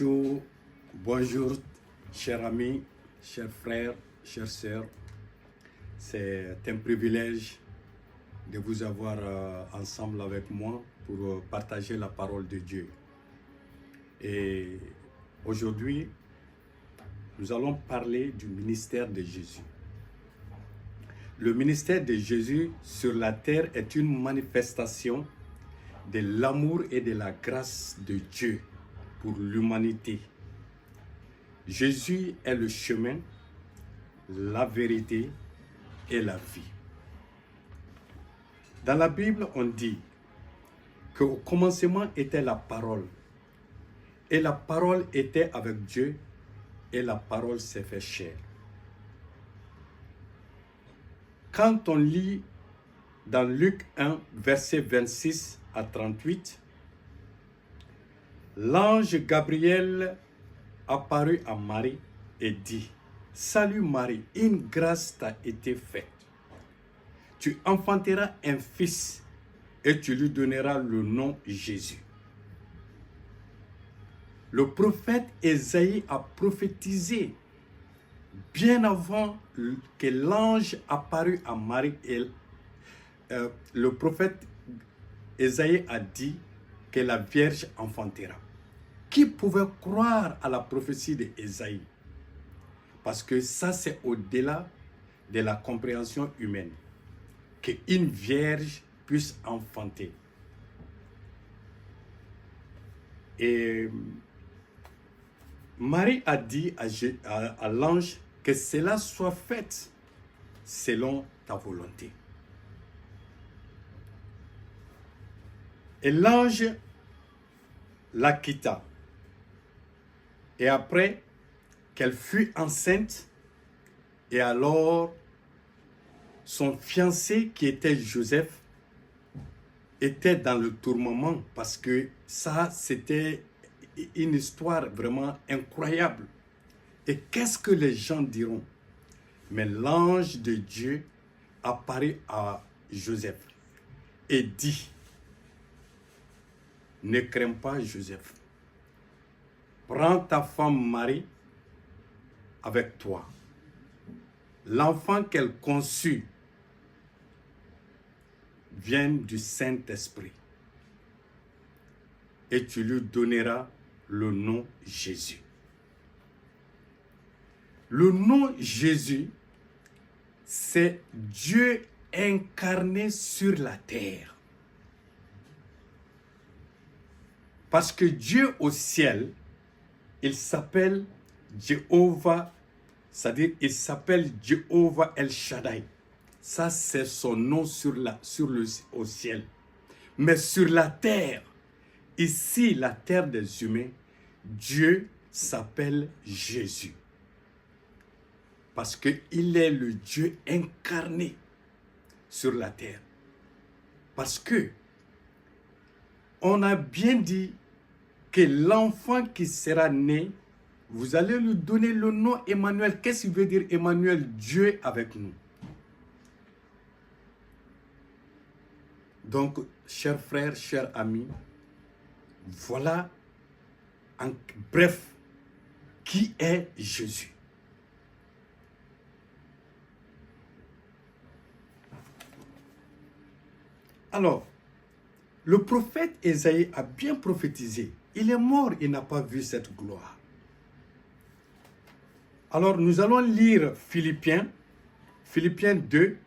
Bonjour, bonjour, chers amis, chers frères, chères sœurs. C'est un privilège de vous avoir ensemble avec moi pour partager la parole de Dieu. Et aujourd'hui, nous allons parler du ministère de Jésus. Le ministère de Jésus sur la terre est une manifestation de l'amour et de la grâce de Dieu pour l'humanité. Jésus est le chemin, la vérité et la vie. Dans la Bible, on dit qu'au commencement était la parole, et la parole était avec Dieu, et la parole s'est fait chair. Quand on lit dans Luc 1, versets 26 à 38, l'ange Gabriel apparut à Marie et dit: « Salut Marie, une grâce t'a été faite. Tu enfanteras un fils et tu lui donneras le nom Jésus. » Le prophète Ésaïe a prophétisé bien avant que l'ange apparût à Marie. Le prophète Ésaïe a dit que la Vierge enfantera. Qui pouvait croire à la prophétie d'Ésaïe? Parce que ça, c'est au-delà de la compréhension humaine. Qu'une vierge puisse enfanter. Et Marie a dit à l'ange que cela soit fait selon ta volonté. Et l'ange la quitta. Et après qu'elle fut enceinte, et alors son fiancé qui était Joseph était dans le tourment parce que ça c'était une histoire vraiment incroyable. Et qu'est-ce que les gens diront? Mais l'ange de Dieu apparaît à Joseph et dit: « Ne crains pas, Joseph. Prends ta femme Marie avec toi. L'enfant qu'elle conçut vient du Saint-Esprit. Et tu lui donneras le nom Jésus. » Le nom Jésus, c'est Dieu incarné sur la terre. Parce que Dieu au ciel, il s'appelle Jéhovah, c'est-à-dire il s'appelle Jéhovah El Shaddai. Ça, c'est son nom au ciel. Mais sur la terre, ici, la terre des humains, Dieu s'appelle Jésus. Parce qu'il est le Dieu incarné sur la terre. Parce que on a bien dit que l'enfant qui sera né, vous allez lui donner le nom Emmanuel. Qu'est-ce qu'il veut dire Emmanuel? Dieu avec nous. Donc, chers frères, chers amis, voilà en bref qui est Jésus. Alors, le prophète Ésaïe a bien prophétisé. Il est mort, il n'a pas vu cette gloire. Alors, nous allons lire Philippiens 2,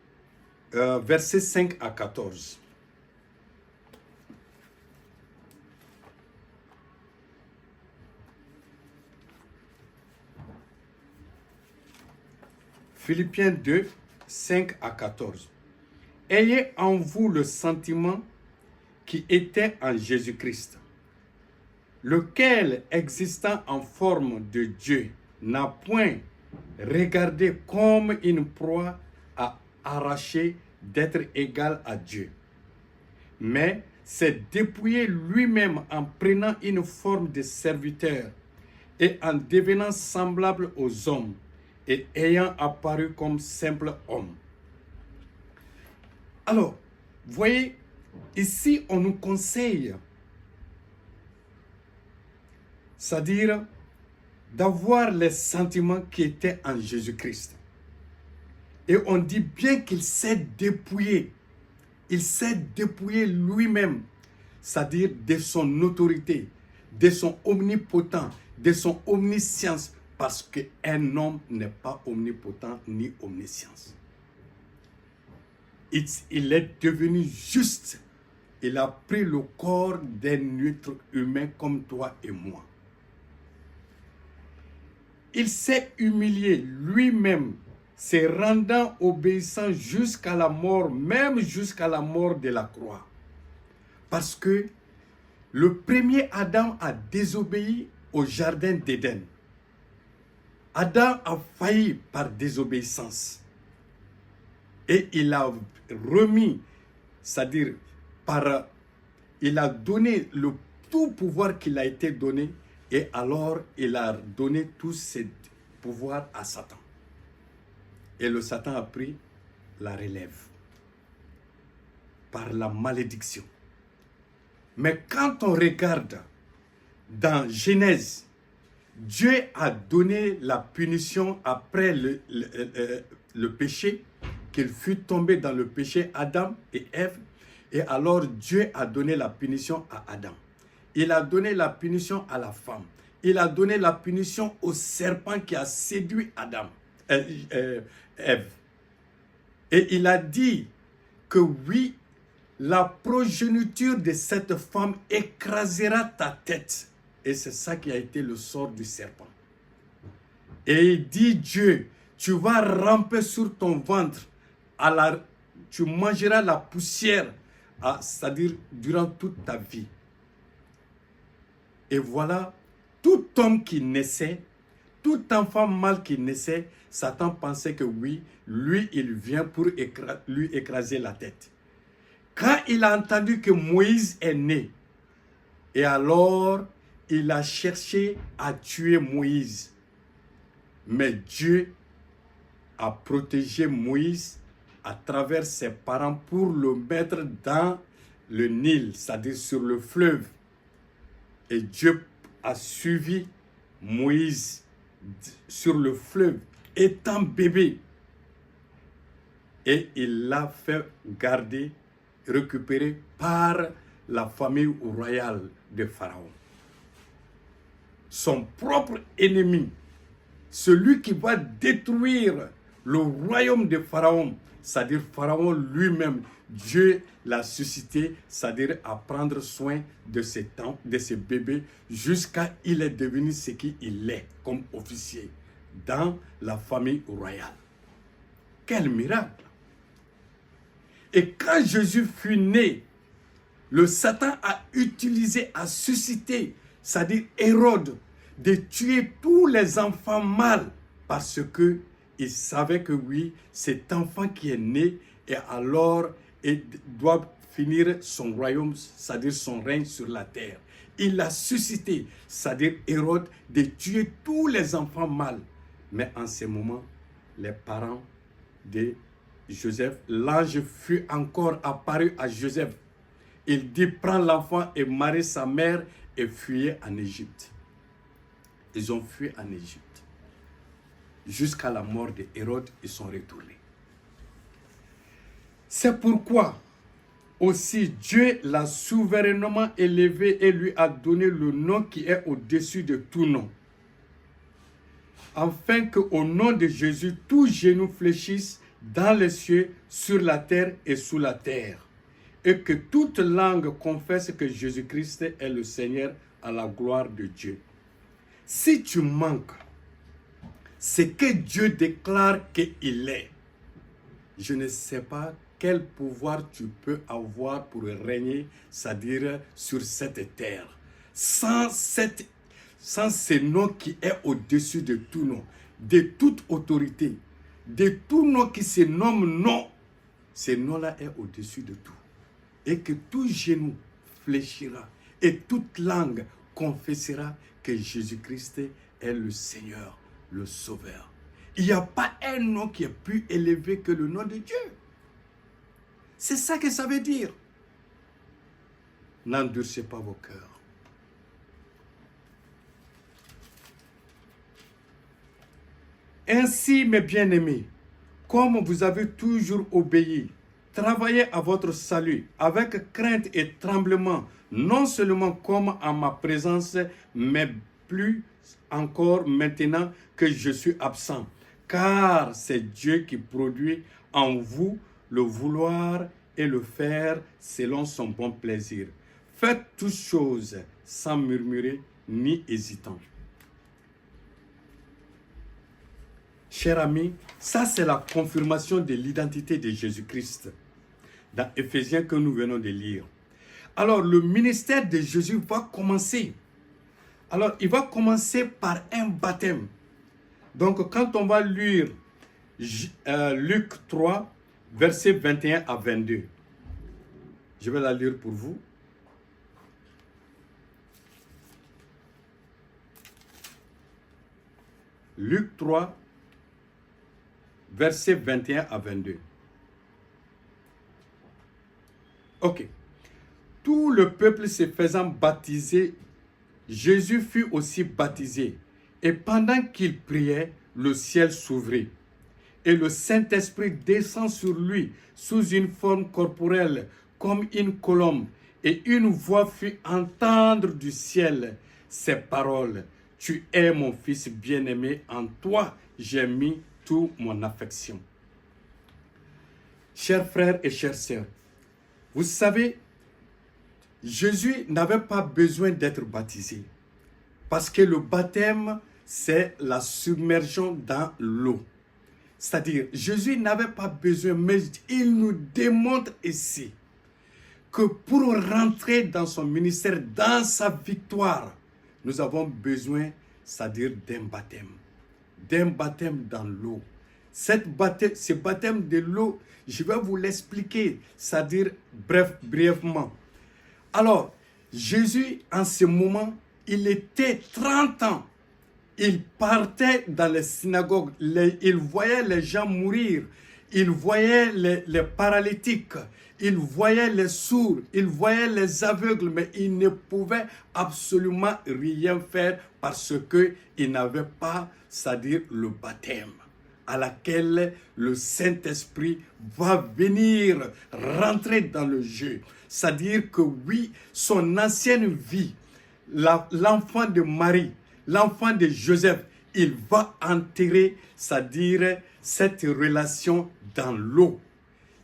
versets 5 à 14. Philippiens 2, 5 à 14. Ayez en vous le sentiment qui était en Jésus-Christ, lequel, existant en forme de Dieu, n'a point regardé comme une proie à arracher d'être égal à Dieu, mais s'est dépouillé lui-même en prenant une forme de serviteur et en devenant semblable aux hommes et ayant apparu comme simple homme. Alors, voyez, ici on nous conseille c'est-à-dire d'avoir les sentiments qui étaient en Jésus-Christ. Et on dit bien qu'il s'est dépouillé. Il s'est dépouillé lui-même, c'est-à-dire de son autorité, de son omnipotent, de son omniscience, parce qu'un homme n'est pas omnipotent ni omniscience. Il est devenu juste. Il a pris le corps d'un être humain comme toi et moi. Il s'est humilié lui-même, se rendant obéissant jusqu'à la mort, même jusqu'à la mort de la croix. Parce que le premier Adam a désobéi au jardin d'Éden. Adam a failli par désobéissance. Et il a remis, c'est-à-dire il a donné le tout pouvoir qu'il a été donné, et alors il a donné tous ses pouvoirs à Satan. Et le Satan a pris la relève par la malédiction. Mais quand on regarde dans Genèse, Dieu a donné la punition après le péché, qu'il fut tombé dans le péché, Adam et Ève. Et alors Dieu a donné la punition à Adam. Il a donné la punition à la femme. Il a donné la punition au serpent qui a séduit Ève. Et il a dit que oui, la progéniture de cette femme écrasera ta tête. Et c'est ça qui a été le sort du serpent. Et il dit Dieu, tu vas ramper sur ton ventre, tu mangeras la poussière, c'est-à-dire durant toute ta vie. Et voilà, tout homme qui naissait, tout enfant mâle qui naissait, Satan pensait que oui, lui, il vient pour lui écraser la tête. Quand il a entendu que Moïse est né, et alors il a cherché à tuer Moïse. Mais Dieu a protégé Moïse à travers ses parents pour le mettre dans le Nil, c'est-à-dire sur le fleuve. Et Dieu a suivi Moïse sur le fleuve, étant bébé. Et il l'a fait garder, récupérer par la famille royale de Pharaon. Son propre ennemi, celui qui va détruire le royaume de Pharaon, c'est-à-dire Pharaon lui-même, Dieu l'a suscité, c'est-à-dire à prendre soin de ces bébés jusqu'à ce qu'il est devenu ce qu'il est comme officier dans la famille royale. Quel miracle! Et quand Jésus fut né, le Satan a suscité, c'est-à-dire Hérode, de tuer tous les enfants mâles parce que il savait que oui, cet enfant qui est né et alors il doit finir son royaume, c'est-à-dire son règne sur la terre. Il a suscité, c'est-à-dire Hérode, de tuer tous les enfants mâles. Mais en ce moment, les parents de Joseph, l'ange fut encore apparu à Joseph. Il dit, prends l'enfant et marie sa mère et fuyez en Égypte. Ils ont fui en Égypte. Jusqu'à la mort de Hérode, ils sont retournés. C'est pourquoi aussi Dieu l'a souverainement élevé et lui a donné le nom qui est au-dessus de tout nom. Afin qu'au nom de Jésus, tout genou fléchisse dans les cieux, sur la terre et sous la terre. Et que toute langue confesse que Jésus-Christ est le Seigneur à la gloire de Dieu. Si tu manques ce que Dieu déclare qu'il est, je ne sais pas quel pouvoir tu peux avoir pour régner, c'est-à-dire sur cette terre, sans ce nom qui est au-dessus de tout nom, de toute autorité, de tout nom qui se nomme nom. Ce nom-là est au-dessus de tout. Et que tout genou fléchira et toute langue confessera que Jésus-Christ est le Seigneur, le Sauveur. Il n'y a pas un nom qui est plus élevé que le nom de Dieu. C'est ça que ça veut dire. N'endurcez pas vos cœurs. Ainsi, mes bien-aimés, comme vous avez toujours obéi, travaillez à votre salut avec crainte et tremblement, non seulement comme en ma présence, mais plus encore maintenant que je suis absent. Car c'est Dieu qui produit en vous le vouloir et le faire selon son bon plaisir. Faites toutes choses sans murmurer ni hésitant. Chers amis, ça c'est la confirmation de l'identité de Jésus-Christ dans Éphésiens que nous venons de lire. Alors le ministère de Jésus va commencer. Alors il va commencer par un baptême. Donc quand on va lire Luc 3, versets 21 à 22. Je vais la lire pour vous. Luc 3, versets 21 à 22. Ok. Tout le peuple se faisant baptiser, Jésus fut aussi baptisé. Et pendant qu'il priait, le ciel s'ouvrit. Et le Saint-Esprit descend sur lui sous une forme corporelle, comme une colombe. Et une voix fit entendre du ciel ces paroles. Tu es mon fils bien-aimé, en toi j'ai mis toute mon affection. Chers frères et chères sœurs, vous savez, Jésus n'avait pas besoin d'être baptisé. Parce que le baptême, c'est la submersion dans l'eau. C'est-à-dire, Jésus n'avait pas besoin, mais il nous démontre ici que pour rentrer dans son ministère, dans sa victoire, nous avons besoin, c'est-à-dire d'un baptême dans l'eau. Ce baptême de l'eau, je vais vous l'expliquer, c'est-à-dire brièvement. Alors, Jésus, en ce moment, il était 30 ans. Il partait dans les synagogues, il voyait les gens mourir, il voyait les paralytiques, il voyait les sourds, il voyait les aveugles, mais il ne pouvait absolument rien faire parce qu'il n'avait pas, c'est-à-dire le baptême, à laquelle le Saint-Esprit va venir rentrer dans le jeu. C'est-à-dire que oui, son ancienne vie, l'enfant de Marie, l'enfant de Joseph, il va enterrer, c'est-à-dire cette relation dans l'eau.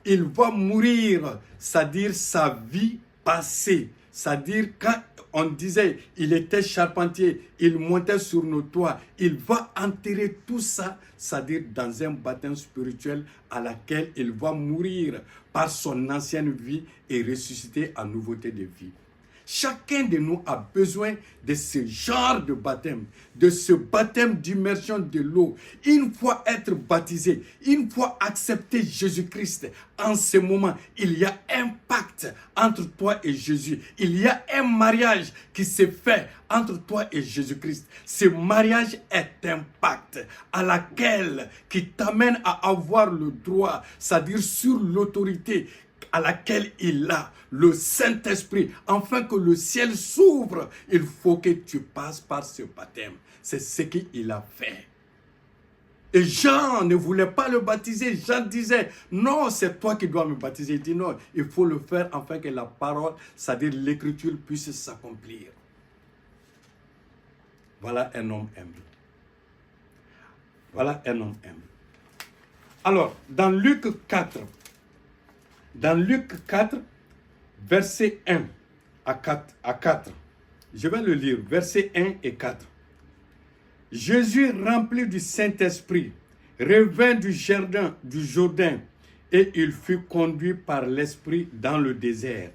Il va mourir, c'est-à-dire sa vie passée. C'est-à-dire quand on disait il était charpentier, il montait sur nos toits, il va enterrer tout ça, c'est-à-dire dans un baptême spirituel à laquelle il va mourir par son ancienne vie et ressusciter en nouveauté de vie. Chacun de nous a besoin de ce genre de baptême, de ce baptême d'immersion de l'eau. Une fois être baptisé, une fois accepter Jésus-Christ, en ce moment, il y a un pacte entre toi et Jésus. Il y a un mariage qui se fait entre toi et Jésus-Christ. Ce mariage est un pacte à laquelle qui t'amène à avoir le droit, c'est-à-dire sur l'autorité à laquelle il a le Saint-Esprit, afin que le ciel s'ouvre, il faut que tu passes par ce baptême. C'est ce qu'il a fait. Et Jean ne voulait pas le baptiser. Jean disait, non, c'est toi qui dois me baptiser. Il dit, non, il faut le faire afin que la parole, c'est-à-dire l'écriture, puisse s'accomplir. Voilà un homme humble. Voilà un homme humble. Alors, dans Luc 4, verset 1 à 4, je vais le lire, versets 1 et 4. Jésus, rempli du Saint-Esprit, revint du jardin du Jourdain, et il fut conduit par l'Esprit dans le désert.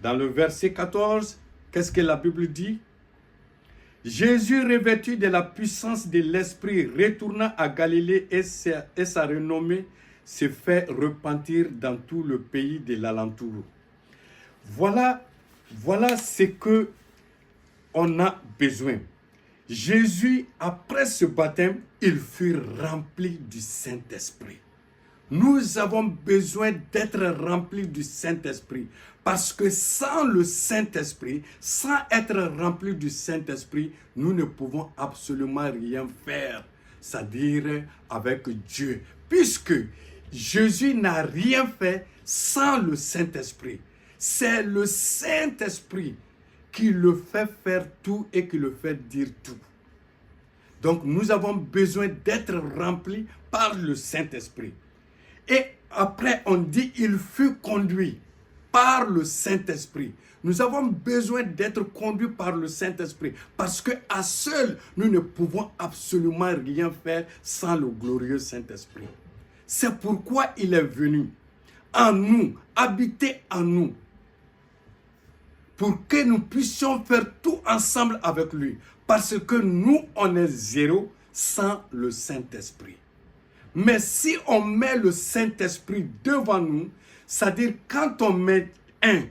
Dans le verset 14, qu'est-ce que la Bible dit? Jésus, revêtu de la puissance de l'Esprit, retourna à Galilée et sa renommée se fait repentir dans tout le pays de l'alentour. Voilà ce que on a besoin. Jésus, après ce baptême, il fut rempli du Saint-Esprit. Nous avons besoin d'être remplis du Saint-Esprit. Parce que sans le Saint-Esprit, sans être remplis du Saint-Esprit, nous ne pouvons absolument rien faire. C'est-à-dire avec Dieu. Puisque Jésus n'a rien fait sans le Saint-Esprit. C'est le Saint-Esprit qui le fait faire tout et qui le fait dire tout. Donc nous avons besoin d'être remplis par le Saint-Esprit. Et après on dit il fut conduit par le Saint-Esprit. Nous avons besoin d'être conduits par le Saint-Esprit parce que à seul nous ne pouvons absolument rien faire sans le glorieux Saint-Esprit. C'est pourquoi il est venu en nous, habiter en nous, pour que nous puissions faire tout ensemble avec lui. Parce que nous, on est zéro sans le Saint-Esprit. Mais si on met le Saint-Esprit devant nous, c'est-à-dire quand on met un,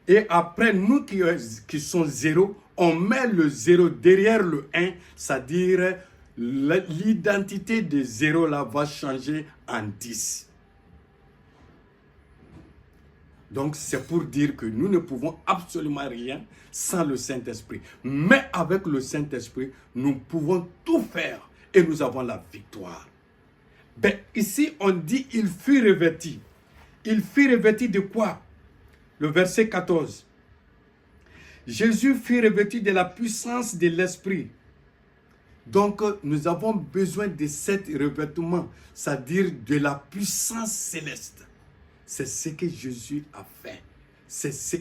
et après nous qui sommes zéro, on met le zéro derrière le un, c'est-à-dire l'identité de zéro là va changer en 10. Donc c'est pour dire que nous ne pouvons absolument rien sans le Saint-Esprit. Mais avec le Saint-Esprit, nous pouvons tout faire et nous avons la victoire. Ben, ici on dit il fut revêtu. Il fut revêtu de quoi? Le verset 14. Jésus fut revêtu de la puissance de l'Esprit. Donc nous avons besoin de cet revêtement, c'est-à-dire de la puissance céleste. C'est ce que Jésus a fait.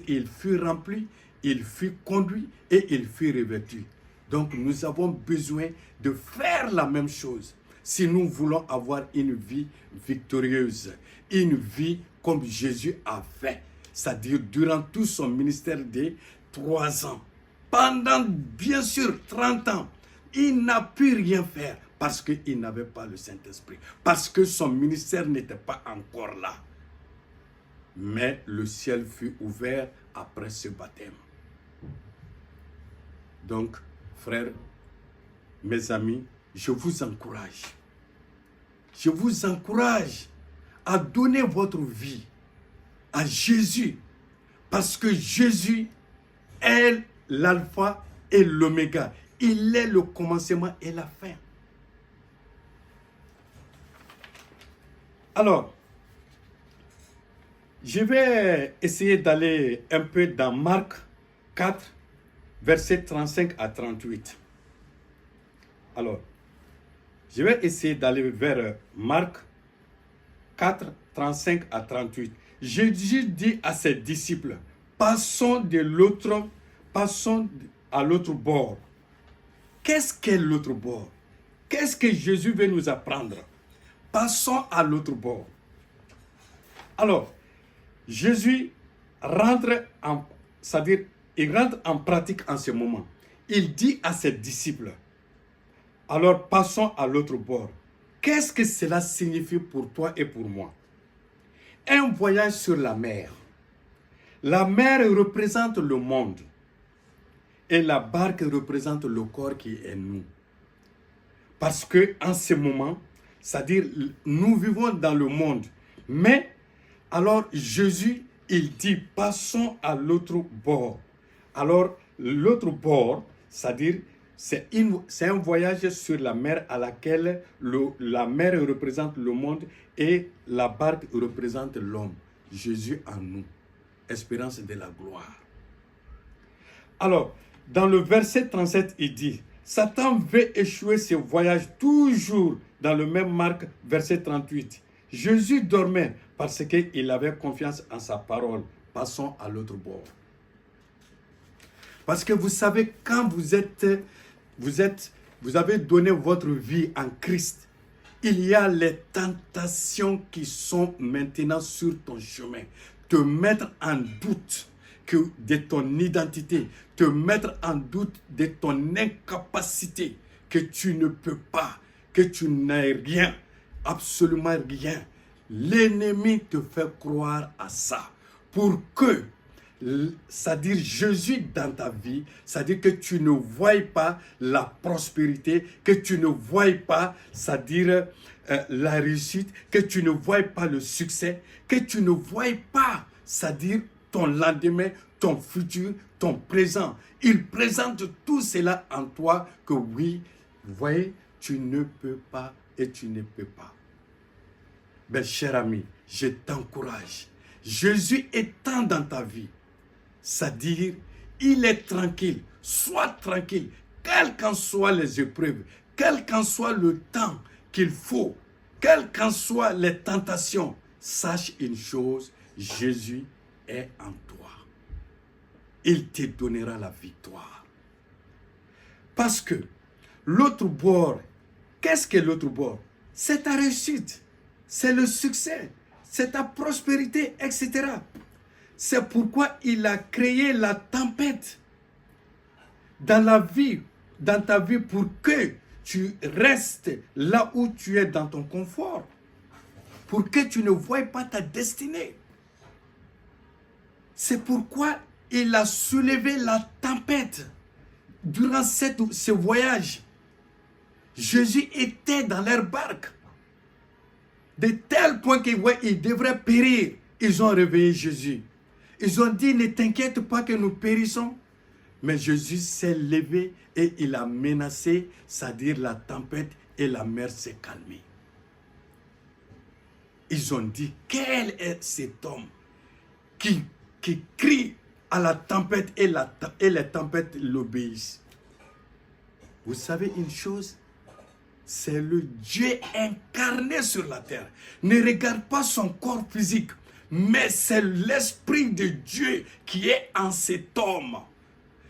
Il fut rempli, il fut conduit et il fut revêtu. Donc nous avons besoin de faire la même chose si nous voulons avoir une vie victorieuse, une vie comme Jésus a fait, c'est-à-dire durant tout son ministère de 3 ans. Pendant bien sûr 30 ans, il n'a pu rien faire parce qu'il n'avait pas le Saint-Esprit, parce que son ministère n'était pas encore là. Mais le ciel fut ouvert après ce baptême. Donc, frères, mes amis, je vous encourage. Je vous encourage à donner votre vie à Jésus. Parce que Jésus est l'alpha et l'oméga. Il est le commencement et la fin. Alors, je vais essayer d'aller un peu dans Marc 4, versets 35 à 38. Alors, je vais essayer d'aller vers Marc 4, 35 à 38. Jésus dit à ses disciples, passons à l'autre bord. Qu'est-ce qu'est l'autre bord? Qu'est-ce que Jésus veut nous apprendre? Passons à l'autre bord. Alors, Jésus rentre il rentre en pratique en ce moment. Il dit à ses disciples, alors passons à l'autre bord. Qu'est-ce que cela signifie pour toi et pour moi? Un voyage sur la mer. La mer représente le monde et la barque représente le corps qui est nous. Parce que en ce moment, c'est-à-dire nous vivons dans le monde, mais alors Jésus, il dit, passons à l'autre bord. Alors, l'autre bord, c'est-à-dire, c'est un voyage sur la mer à laquelle la mer représente le monde et la barque représente l'homme. Jésus en nous, espérance de la gloire. Alors, dans le verset 37, il dit, Satan veut échouer ce voyage toujours dans le même Marc, verset 38. Jésus dormait parce qu'il avait confiance en sa parole. Passons à l'autre bord. Parce que vous savez, quand vous avez donné votre vie en Christ, il y a les tentations qui sont maintenant sur ton chemin. Te mettre en doute de ton identité, te mettre en doute de ton incapacité, que tu ne peux pas, que tu n'as rien, absolument rien. L'ennemi te fait croire à ça pour que, c'est-à-dire Jésus dans ta vie, c'est-à-dire que tu ne voies pas la prospérité, que tu ne voies pas, c'est-à-dire la réussite, que tu ne vois pas le succès, que tu ne vois pas, c'est-à-dire ton lendemain, ton futur, ton présent. Il présente tout cela en toi que oui, vous voyez, tu ne peux pas et tu ne peux pas. Ben, cher ami, je t'encourage. Jésus étant dans ta vie, c'est-à-dire, il est tranquille. Sois tranquille, quelles qu'en soient les épreuves, quel qu'en soit le temps qu'il faut, quelles qu'en soient les tentations, sache une chose, Jésus est en toi. Il te donnera la victoire. Parce que l'autre bord, qu'est-ce que l'autre bord? C'est ta réussite, c'est le succès, c'est ta prospérité, etc. C'est pourquoi il a créé la tempête dans la vie, dans ta vie, pour que tu restes là où tu es dans ton confort, pour que tu ne voies pas ta destinée. C'est pourquoi il a soulevé la tempête durant ce voyage. Jésus était dans leur barque, de tel point qu'ils devraient périr. Ils ont réveillé Jésus. Ils ont dit, ne t'inquiète pas que nous périssons. Mais Jésus s'est levé et il a menacé, c'est-à-dire la tempête, et la mer s'est calmée. Ils ont dit, quel est cet homme qui crie à la tempête et les tempêtes l'obéissent? Vous savez une chose? C'est le Dieu incarné sur la terre. Ne regarde pas son corps physique, mais c'est l'Esprit de Dieu qui est en cet homme.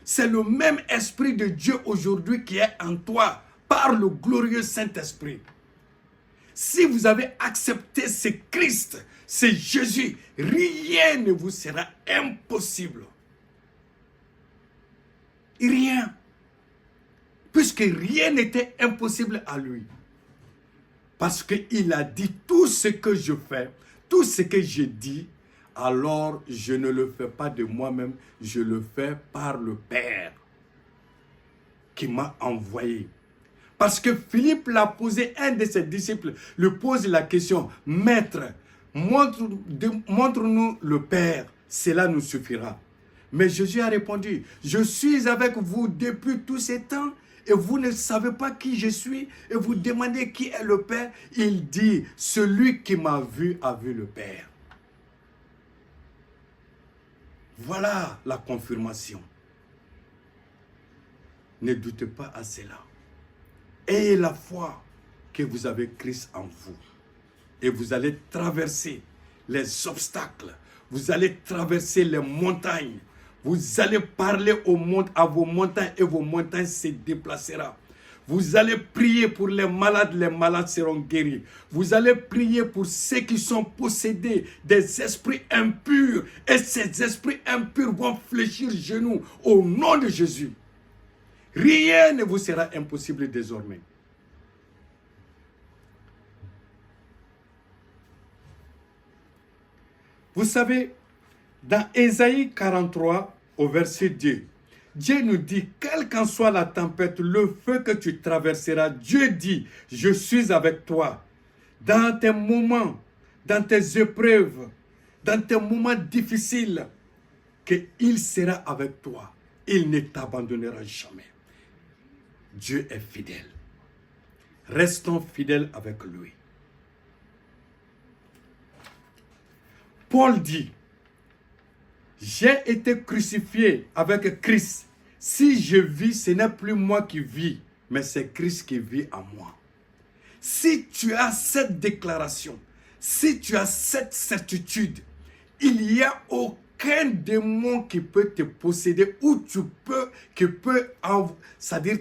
C'est le même Esprit de Dieu aujourd'hui qui est en toi par le glorieux Saint-Esprit. Si vous avez accepté ce Christ, ce Jésus, rien ne vous sera impossible. Rien. Puisque rien n'était impossible à lui. Parce qu'il a dit tout ce que je fais, tout ce que je dis, alors je ne le fais pas de moi-même, je le fais par le Père qui m'a envoyé. Parce que Philippe l'a posé, un de ses disciples lui pose la question, Maître, montre-nous le Père, cela nous suffira. Mais Jésus a répondu, je suis avec vous depuis tous ces temps et vous ne savez pas qui je suis et vous demandez qui est le Père. Il dit, celui qui m'a vu a vu le Père. Voilà la confirmation. Ne doutez pas à cela. Ayez la foi que vous avez Christ en vous. Et vous allez traverser les obstacles. Vous allez traverser les montagnes. Vous allez parler à vos montagnes et vos montagnes se déplaceront. Vous allez prier pour les malades seront guéris. Vous allez prier pour ceux qui sont possédés des esprits impurs. Et ces esprits impurs vont fléchir genoux au nom de Jésus. Rien ne vous sera impossible désormais. Vous savez, dans Ésaïe 43, au verset 2, Dieu nous dit, quelle qu'en soit la tempête, le feu que tu traverseras, Dieu dit, je suis avec toi. Dans tes moments, dans tes épreuves, dans tes moments difficiles, qu'il sera avec toi. Il ne t'abandonnera jamais. Dieu est fidèle. Restons fidèles avec lui. Paul dit, j'ai été crucifié avec Christ. Si je vis, ce n'est plus moi qui vis, mais c'est Christ qui vit en moi. Si tu as cette déclaration, si tu as cette certitude, il n'y a aucun démon qui peut te posséder ou c'est-à-dire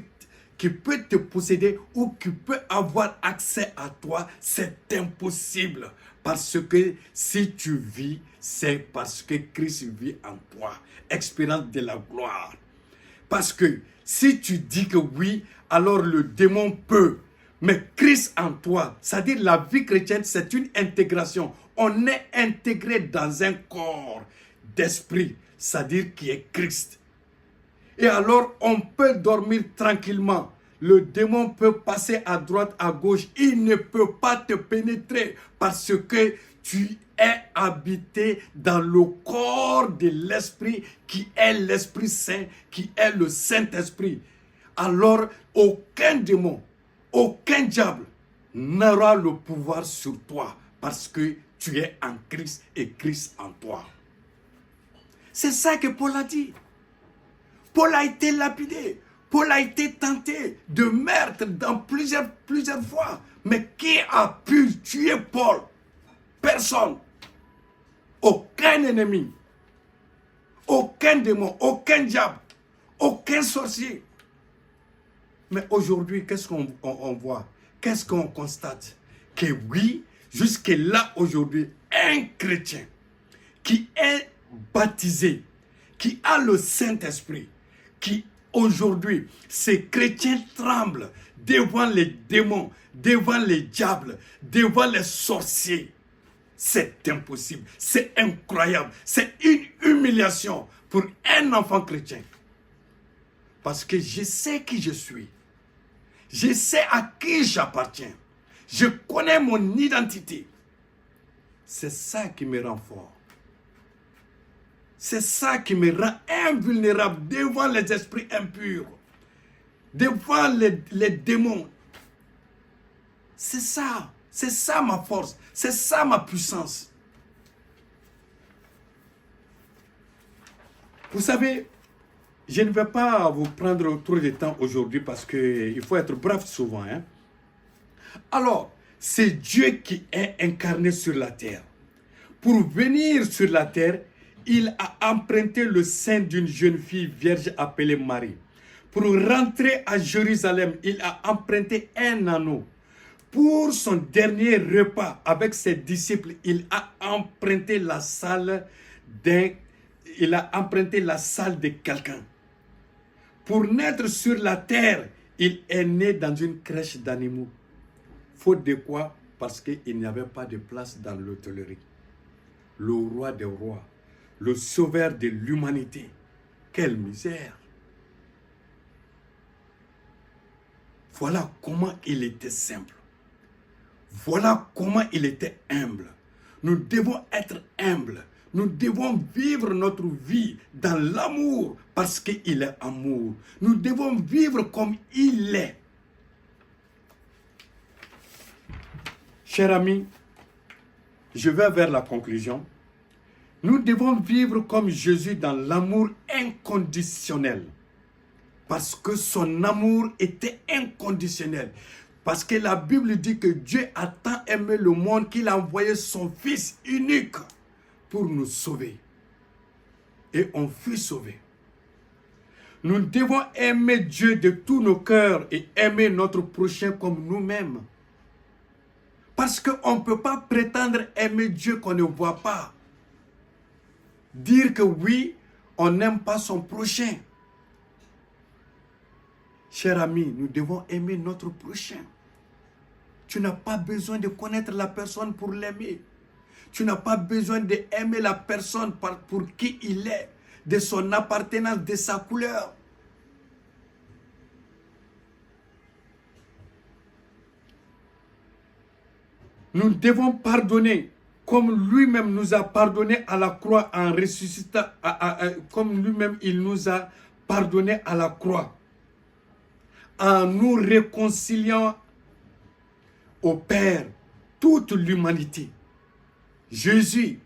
qui peut te posséder ou qui peut avoir accès à toi, c'est impossible. Parce que si tu vis, c'est parce que Christ vit en toi. Expérience de la gloire. Parce que si tu dis que oui, alors le démon peut. Mais Christ en toi, c'est-à-dire la vie chrétienne, c'est une intégration. On est intégré dans un corps d'esprit, c'est-à-dire qui est Christ. Et alors, on peut dormir tranquillement. Le démon peut passer à droite, à gauche. Il ne peut pas te pénétrer parce que tu es habité dans le corps de l'Esprit qui est l'Esprit Saint, qui est le Saint-Esprit. Alors, aucun démon, aucun diable n'aura le pouvoir sur toi parce que tu es en Christ et Christ en toi. C'est ça que Paul a dit. Paul a été lapidé. Paul a été tenté de meurtre dans plusieurs fois. Mais qui a pu tuer Paul? Personne. Aucun ennemi. Aucun démon. Aucun diable. Aucun sorcier. Mais aujourd'hui, qu'est-ce qu'on voit? Qu'est-ce qu'on constate? Que oui, jusque là aujourd'hui, un chrétien qui est baptisé, qui a le Saint-Esprit, qui aujourd'hui, ces chrétiens tremblent devant les démons, devant les diables, devant les sorciers. C'est impossible, c'est incroyable, c'est une humiliation pour un enfant chrétien. Parce que je sais qui je suis. Je sais à qui j'appartiens. Je connais mon identité. C'est ça qui me rend fort. C'est ça qui me rend invulnérable devant les esprits impurs, devant les démons. C'est ça ma force, c'est ça ma puissance. Vous savez, je ne vais pas vous prendre trop de temps aujourd'hui parce qu'il faut être bref souvent. Hein? Alors, c'est Dieu qui est incarné sur la terre. Pour venir sur la terre, il a emprunté le sein d'une jeune fille vierge appelée Marie. Pour rentrer à Jérusalem, il a emprunté un anneau. Pour son dernier repas avec ses disciples, il a emprunté la salle de quelqu'un. Pour naître sur la terre, il est né dans une crèche d'animaux. Faute de quoi? Parce qu'il n'y avait pas de place dans l'hôtellerie. Le roi des rois, le sauveur de l'humanité. Quelle misère! Voilà comment il était simple. Voilà comment il était humble. Nous devons être humbles. Nous devons vivre notre vie dans l'amour parce qu'il est amour. Nous devons vivre comme il est. Chers amis, je vais vers la conclusion. Nous devons vivre comme Jésus dans l'amour inconditionnel. Parce que son amour était inconditionnel. Parce que la Bible dit que Dieu a tant aimé le monde qu'il a envoyé son Fils unique pour nous sauver. Et on fut sauvés. Nous devons aimer Dieu de tous nos cœurs et aimer notre prochain comme nous-mêmes. Parce qu'on ne peut pas prétendre aimer Dieu qu'on ne voit pas. Dire que oui, on n'aime pas son prochain. Chers amis, nous devons aimer notre prochain. Tu n'as pas besoin de connaître la personne pour l'aimer. Tu n'as pas besoin d'aimer la personne pour qui il est, de son appartenance, de sa couleur. Nous devons pardonner comme lui-même nous a pardonné à la croix en ressuscitant, comme lui-même il nous a pardonné à la croix, en nous réconciliant au Père, toute l'humanité. Jésus,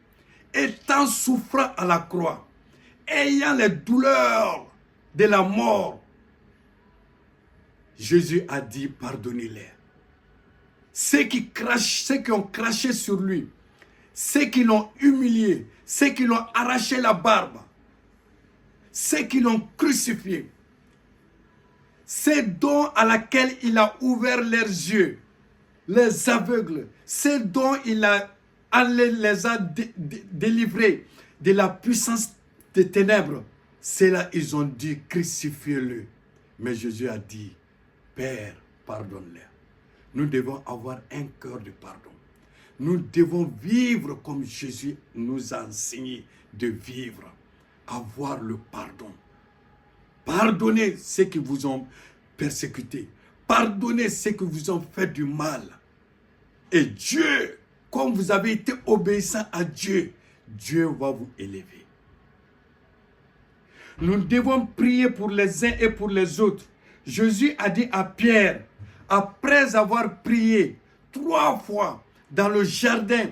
étant souffrant à la croix, ayant les douleurs de la mort, Jésus a dit pardonnez-les. Ceux qui ont craché sur lui, ceux qui l'ont humilié, ceux qui l'ont arraché la barbe, ceux qui l'ont crucifié, ceux dont à laquelle il a ouvert leurs yeux, les aveugles, ceux dont il les a délivrés de la puissance des ténèbres, ceux-là, ils ont dit crucifiez-le. Mais Jésus a dit, Père, pardonne-les. Nous devons avoir un cœur de pardon. Nous devons vivre comme Jésus nous a enseigné de vivre. Avoir le pardon. Pardonnez ceux qui vous ont persécuté. Pardonnez ceux qui vous ont fait du mal. Et Dieu, comme vous avez été obéissant à Dieu, Dieu va vous élever. Nous devons prier pour les uns et pour les autres. Jésus a dit à Pierre, après avoir prié 3 fois dans le jardin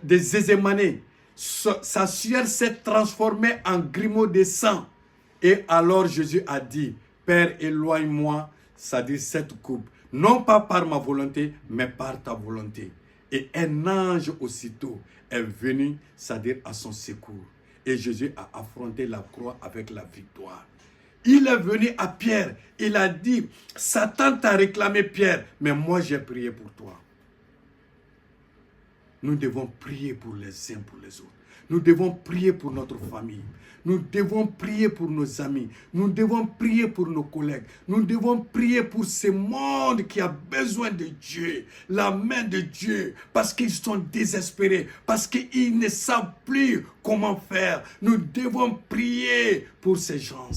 des Gethsémanès, sa sueur s'est transformée en grumeau de sang. Et alors Jésus a dit, Père, éloigne-moi, c'est-à-dire cette coupe, non pas par ma volonté, mais par ta volonté. Et un ange aussitôt est venu, c'est-à-dire à son secours. Et Jésus a affronté la croix avec la victoire. Il est venu à Pierre, il a dit, Satan t'a réclamé Pierre, mais moi j'ai prié pour toi. Nous devons prier pour les uns pour les autres. Nous devons prier pour notre famille. Nous devons prier pour nos amis. Nous devons prier pour nos collègues. Nous devons prier pour ce monde qui a besoin de Dieu, la main de Dieu, parce qu'ils sont désespérés, parce qu'ils ne savent plus comment faire. Nous devons prier pour ces gens.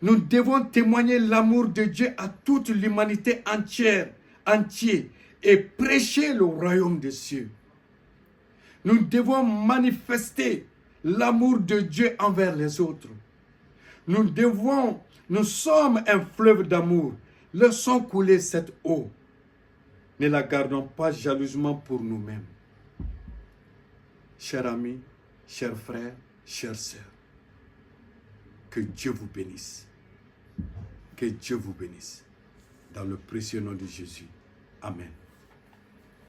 Nous devons témoigner l'amour de Dieu à toute l'humanité entière et prêcher le royaume des cieux. Nous devons manifester l'amour de Dieu envers les autres. Nous sommes un fleuve d'amour. Laissons couler cette eau. Ne la gardons pas jalousement pour nous-mêmes. Chers amis, chers frères, chères sœurs, que Dieu vous bénisse. Que Dieu vous bénisse. Dans le précieux nom de Jésus. Amen.